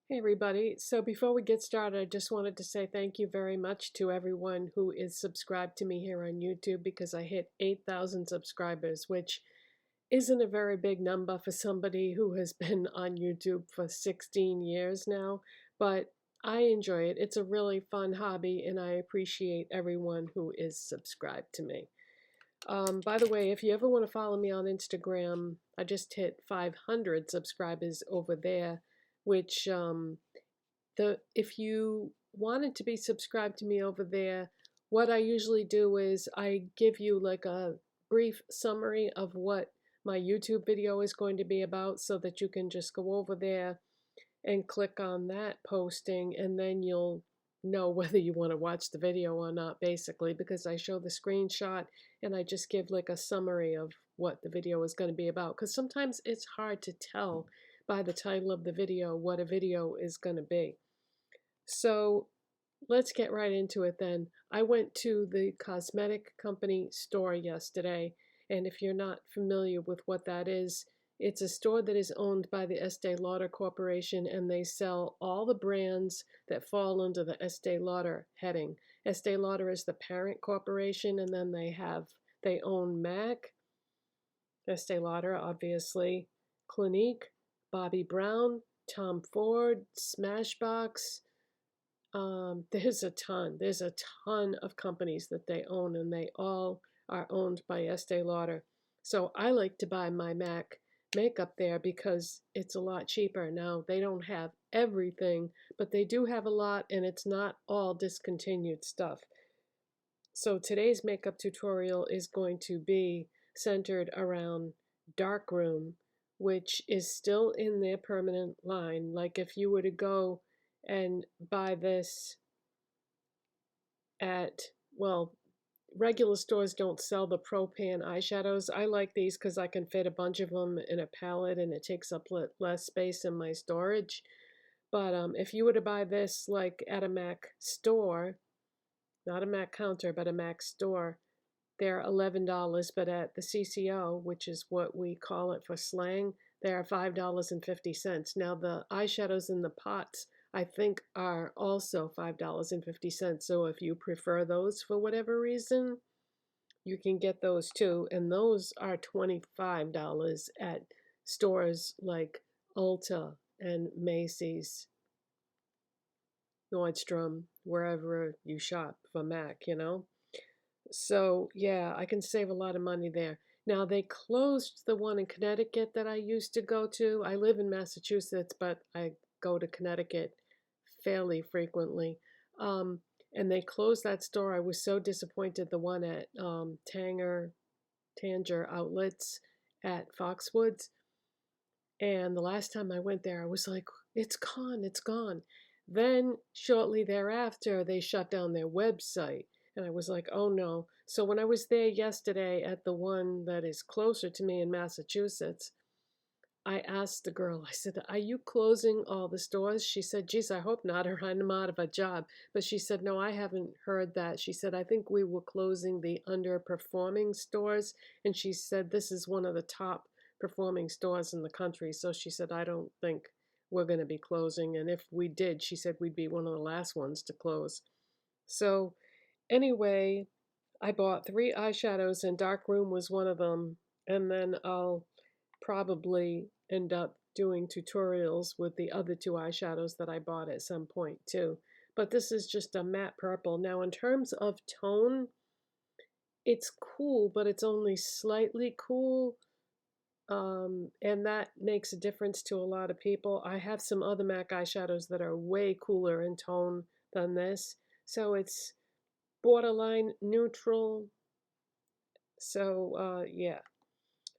Hey everybody. So before we get started, I just wanted to say thank you very much to everyone who is subscribed to me here on YouTube because I hit 8,000 subscribers, which isn't a very big number for somebody who has been on YouTube for 16 years now, but I enjoy it. It's a really fun hobby and I appreciate everyone who is subscribed to me. By the way, if you ever want to follow me on Instagram, I just hit 500 subscribers over there, which if you wanted to be subscribed to me over there, what I usually do is I give you like a brief summary of what my YouTube video is going to be about so that you can just go over there and click on that posting and then you'll know whether you want to watch the video or not, basically, because I show the screenshot and I just give like a summary of what the video is going to be about, because sometimes it's hard to tell by the title of the video what a video is going to be. So let's get right into it then. I went to the cosmetic company store yesterday, and if you're not familiar with what that is, it's a store that is owned by the Estee Lauder Corporation, and they sell all the brands that fall under the Estee Lauder heading. Estee Lauder is the parent corporation, and then they own MAC, Estee Lauder, obviously, Clinique, Bobbi Brown, Tom Ford, Smashbox. There's a ton. There's a ton of companies that they own, and they all are owned by Estee Lauder. So I like to buy my MAC makeup there because it's a lot cheaper. Now, they don't have everything, but they do have a lot, and it's not all discontinued stuff. So today's makeup tutorial is going to be centered around Darkroom, which is still in their permanent line. Like if you were to go and buy this at, well, regular stores don't sell the Pro Pan eyeshadows. I like these because I can fit a bunch of them in a palette and it takes up less space in my storage. But if you were to buy this like at a MAC store, not a MAC counter, but a MAC store, they're $11, but at the CCO, which is what we call it for slang, they are $5.50. Now the eyeshadows in the pots, I think, are also $5.50. So if you prefer those for whatever reason, you can get those too. And those are $25 at stores like Ulta and Macy's, Nordstrom, wherever you shop for MAC, you know? So yeah, I can save a lot of money there. Now they closed the one in Connecticut that I used to go to. I live in Massachusetts, but I go to Connecticut fairly frequently. And they closed that store. I was so disappointed. The one at Tanger Outlets at Foxwoods. And the last time I went there, I was like, it's gone, it's gone. Then shortly thereafter, they shut down their website. And I was like, oh no. So when I was there yesterday at the one that is closer to me in Massachusetts, I asked the girl, I said, are you closing all the stores? She said, geez, I hope not, or I'm out of a job. But she said, no, I haven't heard that. She said, I think we were closing the underperforming stores. And she said, this is one of the top performing stores in the country. So she said, I don't think we're going to be closing. And if we did, she said, we'd be one of the last ones to close. So anyway, I bought 3 eyeshadows and Darkroom was one of them. And then I'll probably end up doing tutorials with the other 2 eyeshadows that I bought at some point too. But this is just a matte purple. Now in terms of tone, it's cool, but it's only slightly cool. And that makes a difference to a lot of people. I have some other MAC eyeshadows that are way cooler in tone than this. So it's borderline neutral. So yeah.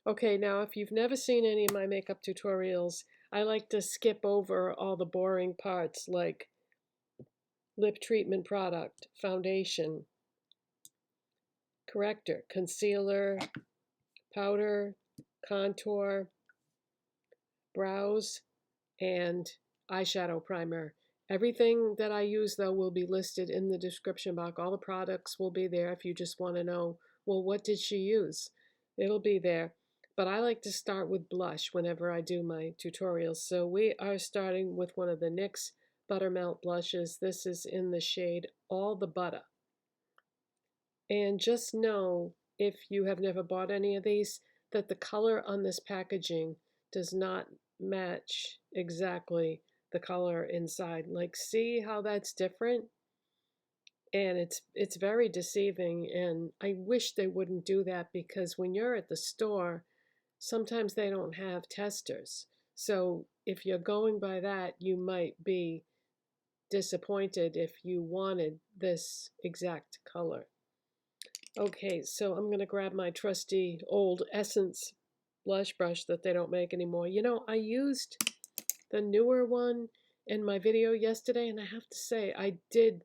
Okay, now if you've never seen any of my makeup tutorials, I like to skip over all the boring parts like lip treatment product, foundation, corrector, concealer, powder, contour, brows, and eyeshadow primer. Everything that I use, though, will be listed in the description box. All the products will be there if you just want to know, well, what did she use? It'll be there. But I like to start with blush whenever I do my tutorials. So we are starting with one of the NYX Buttermelt blushes. This is in the shade All the Butta. And just know, if you have never bought any of these, that the color on this packaging does not match exactly the color inside. Like, see how that's different? And it's very deceiving, and I wish they wouldn't do that, because when you're at the store, sometimes they don't have testers. So if you're going by that, you might be disappointed if you wanted this exact color. Okay, so I'm going to grab my trusty old Essence blush brush that they don't make anymore. You know, I used the newer one in my video yesterday, and I have to say I did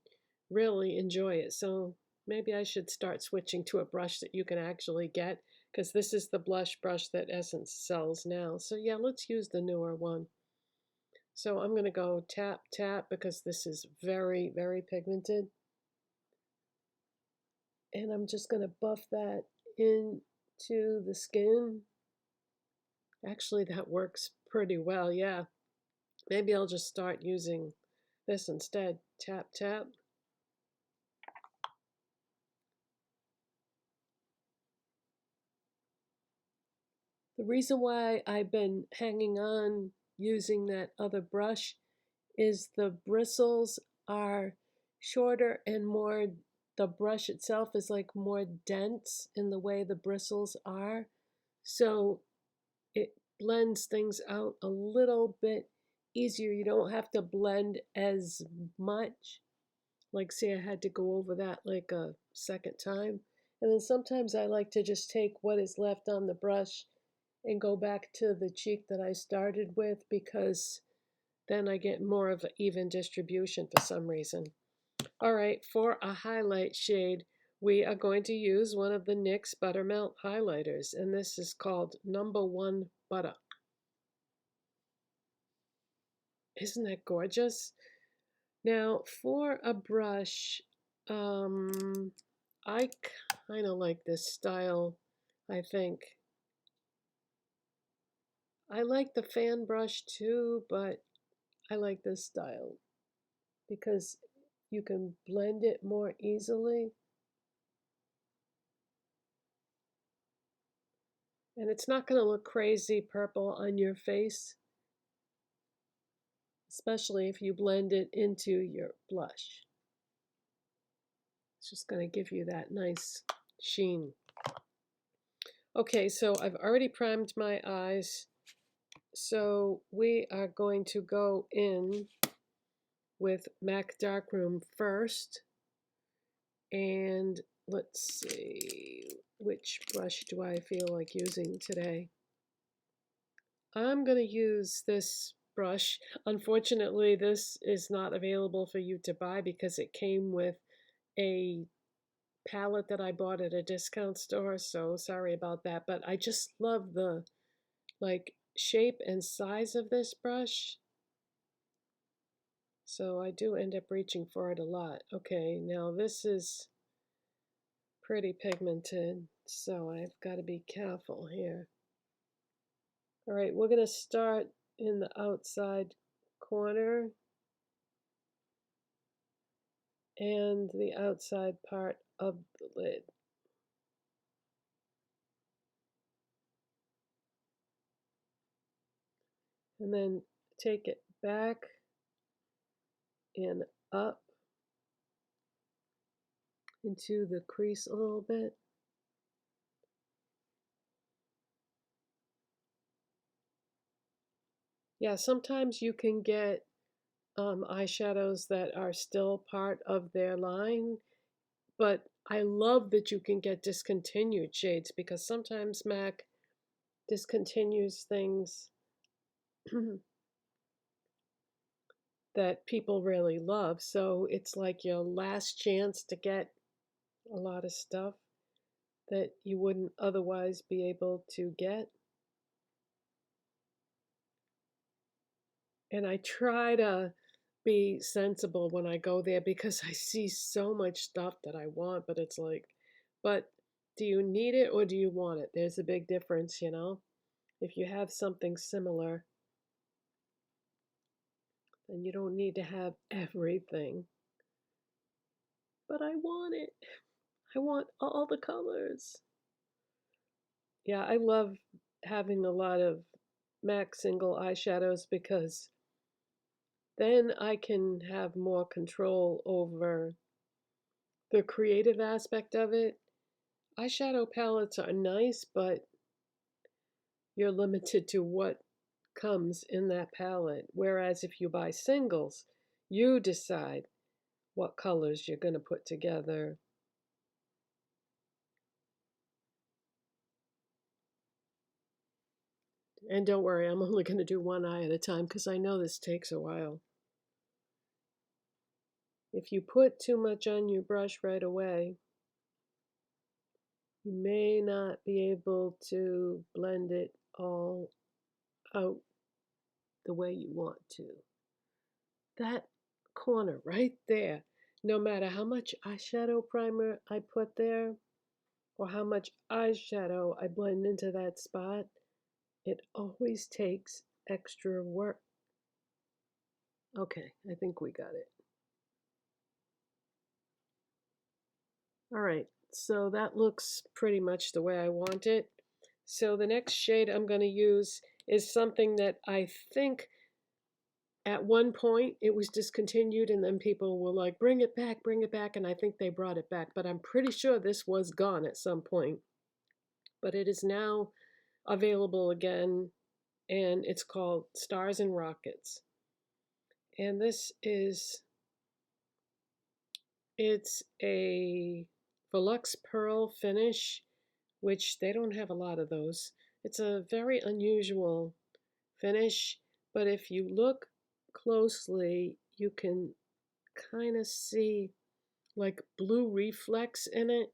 really enjoy it. So maybe I should start switching to a brush that you can actually get, because this is the blush brush that Essence sells now. So yeah, let's use the newer one. So I'm going to go tap, tap, because this is very, very pigmented. And I'm just going to buff that into the skin. Actually, that works pretty well, yeah. Maybe I'll just start using this instead. Tap, tap. The reason why I've been hanging on using that other brush is the bristles are shorter and more, the brush itself is like more dense in the way the bristles are. So it blends things out a little bit easier. You don't have to blend as much. Like, see, I had to go over that like a second time. And then sometimes I like to just take what is left on the brush and go back to the cheek that I started with, because then I get more of an even distribution for some reason. All right, for a highlight shade, we are going to use one of the NYX Buttermelt highlighters, and this is called Number One Butta. Isn't that gorgeous? Now, for a brush, I kind of like this style, I think. I like the fan brush too, but I like this style because you can blend it more easily. And it's not going to look crazy purple on your face, especially if you blend it into your blush. It's just going to give you that nice sheen. Okay, so I've already primed my eyes. So we are going to go in with MAC Darkroom first. And let's see, which brush do I feel like using today? I'm going to use this brush. Unfortunately, this is not available for you to buy because it came with a palette that I bought at a discount store, so sorry about that. But I just love the shape and size of this brush. So I do end up reaching for it a lot. Okay, now this is pretty pigmented, so I've got to be careful here. All right, we're going to start in the outside corner and the outside part of the lid. And then take it back and up into the crease a little bit. Yeah, sometimes you can get eyeshadows that are still part of their line, but I love that you can get discontinued shades, because sometimes MAC discontinues things that people really love. So it's like your last chance to get a lot of stuff that you wouldn't otherwise be able to get. And I try to be sensible when I go there, because I see so much stuff that I want, but it's like, but Do you need it or do you want it? There's a big difference, you know? If you have something similar, then you don't need to have everything. But I want it. I want all the colors. Yeah, I love having a lot of MAC single eyeshadows because then I can have more control over the creative aspect of it. Eyeshadow palettes are nice, but you're limited to what comes in that palette. Whereas if you buy singles, you decide what colors you're going to put together. And don't worry, I'm only going to do one eye at a time because I know this takes a while. If you put too much on your brush right away, you may not be able to blend it all out the way you want to. That corner right there, no matter how much eyeshadow primer I put there or how much eyeshadow I blend into that spot, it always takes extra work. Okay, I think we got it. All right, so that looks pretty much the way I want it. So the next shade I'm going to use is something that I think at one point it was discontinued and then people were like, bring it back, and I think they brought it back. But I'm pretty sure this was gone at some point. But it is now available again, and it's called Stars and Rockets. And it's a Volux Pearl finish, which they don't have a lot of those. It's a very unusual finish, but if you look closely, you can kind of see like blue reflex in it.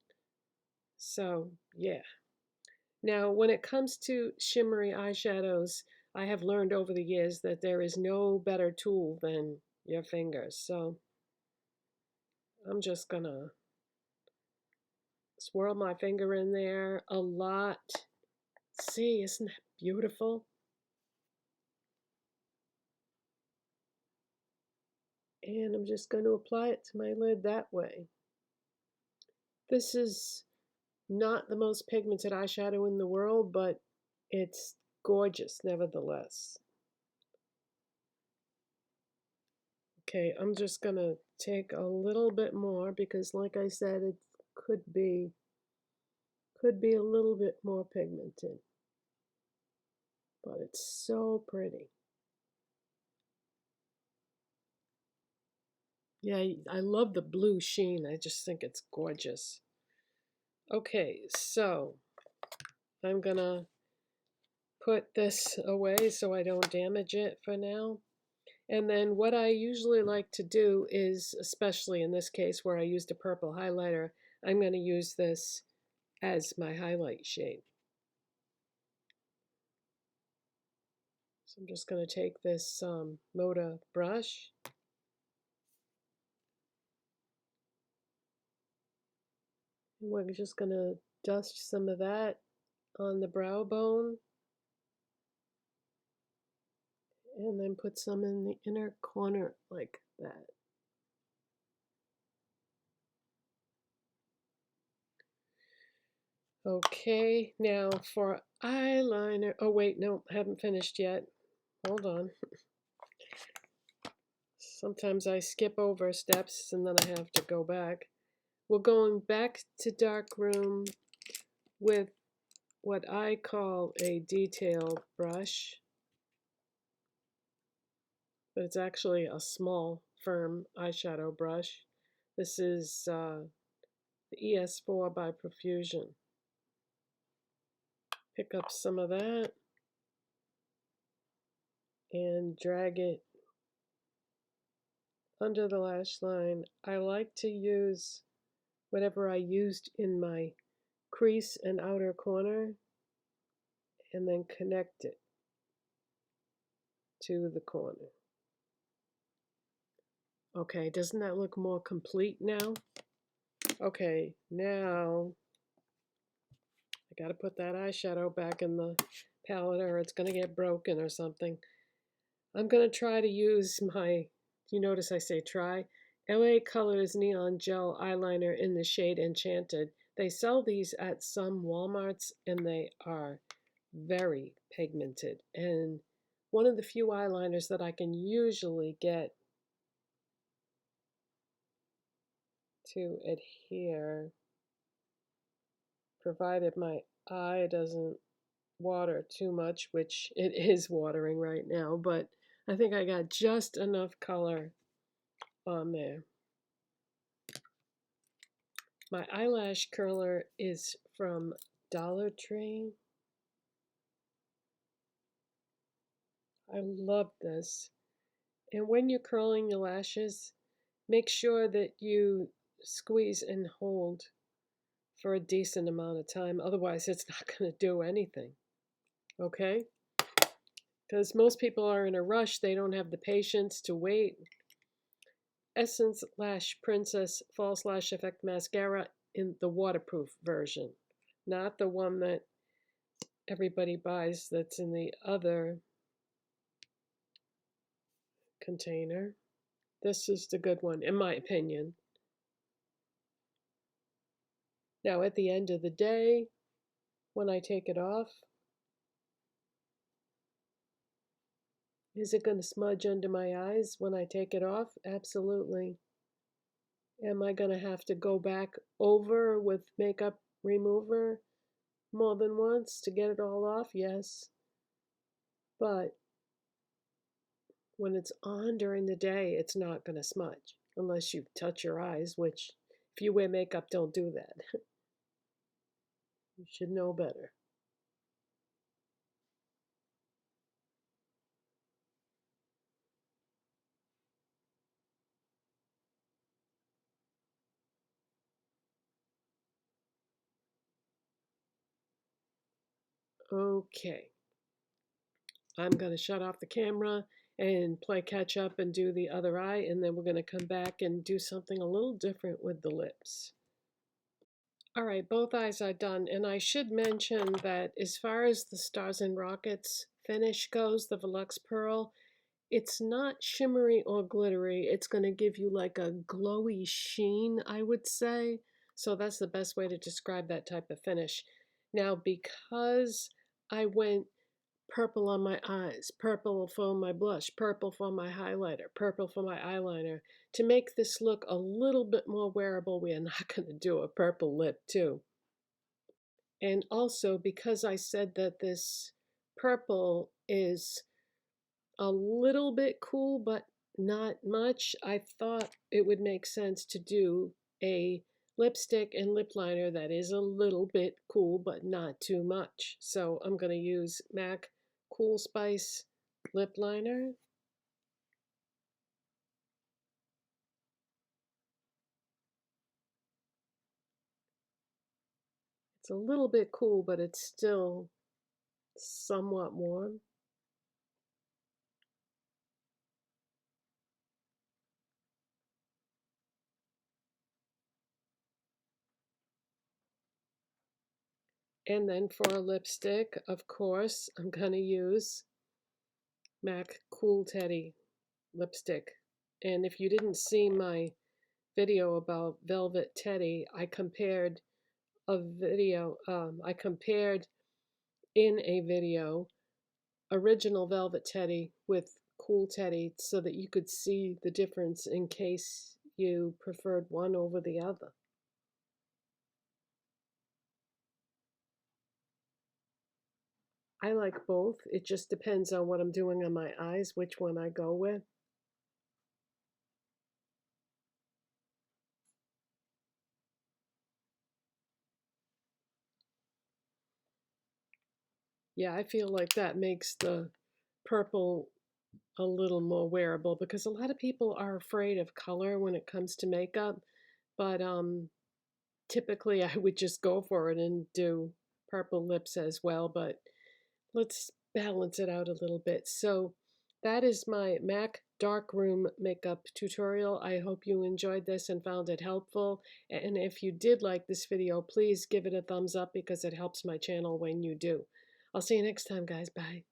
So, yeah. Now, when it comes to shimmery eyeshadows, I have learned over the years that there is no better tool than your fingers. So, I'm just gonna swirl my finger in there a lot. See, isn't that beautiful? And I'm just going to apply it to my lid that way. This is not the most pigmented eyeshadow in the world, but it's gorgeous nevertheless. Okay, I'm just going to take a little bit more because like I said, it could be a little bit more pigmented. But it's so pretty. Yeah, I love the blue sheen. I just think it's gorgeous. Okay, so I'm gonna put this away so I don't damage it for now. And then what I usually like to do is, especially in this case where I used a purple highlighter, I'm going to use this as my highlight shade. So I'm just going to take this Moda brush. And we're just going to dust some of that on the brow bone. And then put some in the inner corner like that. Okay, now for eyeliner. Oh wait, no, I haven't finished yet. Hold on. Sometimes I skip over steps and then I have to go back. We're going back to Darkroom with what I call a detail brush, but it's actually a small, firm eyeshadow brush. This is the ES4 by Profusion. Pick up some of that and drag it under the lash line. I like to use whatever I used in my crease and outer corner and then connect it to the corner. Okay, doesn't that look more complete now? Okay, now I gotta put that eyeshadow back in the palette or it's gonna get broken or something. I'm gonna try to use my, you notice I say try, LA Colors Neon Gel Eyeliner in the shade Enchanted. They sell these at some Walmarts and they are very pigmented. And one of the few eyeliners that I can usually get to adhere, provided my eye doesn't water too much, which it is watering right now, but I think I got just enough color on there. My eyelash curler is from Dollar Tree. I love this. And when you're curling your lashes, make sure that you squeeze and hold for a decent amount of time. Otherwise, it's not going to do anything. Okay? Because most people are in a rush. They don't have the patience to wait. Essence Lash Princess False Lash Effect Mascara in the waterproof version. Not the one that everybody buys that's in the other container. This is the good one, in my opinion. Now, at the end of the day, when I take it off, is it going to smudge under my eyes when I take it off? Absolutely. Am I going to have to go back over with makeup remover more than once to get it all off? Yes. But when it's on during the day, it's not going to smudge unless you touch your eyes, which if you wear makeup, don't do that. You should know better. Okay. I'm going to shut off the camera and play catch up and do the other eye, and then we're going to come back and do something a little different with the lips. All right, both eyes are done, and I should mention that as far as the Stars and Rockets finish goes, the Volux Pearl, it's not shimmery or glittery. It's going to give you like a glowy sheen, I would say. So that's the best way to describe that type of finish. Now, because I went purple on my eyes, purple for my blush, purple for my highlighter, purple for my eyeliner. To make this look a little bit more wearable, we are not going to do a purple lip too. And also because I said that this purple is a little bit cool, but not much, I thought it would make sense to do a lipstick and lip liner that is a little bit cool, but not too much. So I'm going to use MAC Cool Spice lip liner. It's a little bit cool, but it's still somewhat warm. And then for a lipstick, of course, I'm going to use MAC Cool Teddy lipstick. And if you didn't see my video about Velvet Teddy, I compared in a video original Velvet Teddy with Cool Teddy so that you could see the difference in case you preferred one over the other. I like both. It just depends on what I'm doing on my eyes, which one I go with. Yeah, I feel like that makes the purple a little more wearable because a lot of people are afraid of color when it comes to makeup, but typically I would just go for it and do purple lips as well, but let's balance it out a little bit. So that is my MAC darkroom makeup tutorial. I hope you enjoyed this and found it helpful. And if you did like this video, please give it a thumbs up because it helps my channel when you do. I'll see you next time, guys. Bye.